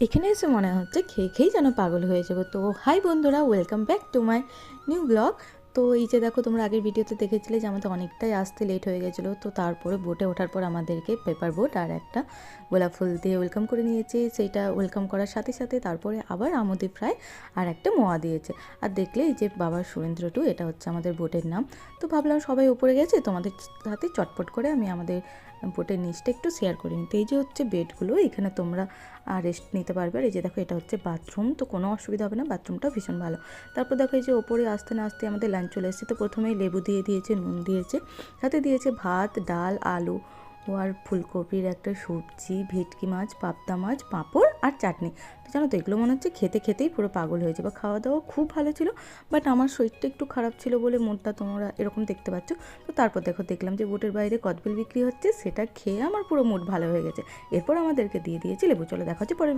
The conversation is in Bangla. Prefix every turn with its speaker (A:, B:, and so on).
A: এখানে এসে মনে হচ্ছে খেয়ে খেয়েই যেন পাগল হয়ে যাবো। তো হাই বন্ধুরা, welcome back to my new blog. তো এই যে দেখো, তোমরা আগের ভিডিওতে দেখেছিলে যে আমাদের অনেকটাই আসতে লেট হয়ে গেছিলো। তো তারপরে বোটে ওঠার পর আমাদেরকে পেপার বোট আর একটা গোলাপ ফুল দিয়ে ওয়েলকাম করে নিয়েছে। সেইটা ওয়েলকাম করার সাথে সাথে তারপরে আবার আমোদে ফ্রাই আর একটা মোয়া দিয়েছে। আর দেখলে এই যে বাবার সুরেন্দ্র টু, এটা হচ্ছে আমাদের বোটের নাম। তো ভাবলাম সবাই উপরে গেছে, তোমাদের সাথে চটপট করে আমি আমাদের বোটের নিচটা একটু শেয়ার করি। তো এই যে হচ্ছে বেডগুলো, এখানে তোমরা রেস্ট নিতে পারবে। আর এই যে দেখো, এটা হচ্ছে বাথরুম, তো কোনো অসুবিধা হবে না, বাথরুমটাও ভীষণ ভালো। তারপর দেখো এই যে ওপরে আসতে না আসতে আমাদের লাঞ্চ চলে এসেছে। তো প্রথমেই লেবু দিয়ে দিয়েছে, নুন দিয়েছে, সাথে দিয়েছে ভাত, ডাল, আলু ও আর ফুলকপির একটা সবজি, ভেটকি মাছ, পাবদা মাছ, পাঁপড় আর চাটনি। তো জানো তো, এগুলো মনে হচ্ছে খেতে খেতেই পুরো পাগল হয়ে যাবে। খাওয়া দাওয়া খুব ভালো ছিল, বাট আমার শরীরটা একটু খারাপ ছিল বলে মুডটা তোমরা এরকম দেখতে পাচ্ছ। তো তারপর দেখলাম যে বোটের বাইরে কদবেল বিক্রি হচ্ছে, সেটা খেয়ে আমার পুরো মুড ভালো হয়ে গেছে। এরপর আমাদেরকে দিয়ে দিয়েছে লেবু। চলো দেখা হচ্ছে পরের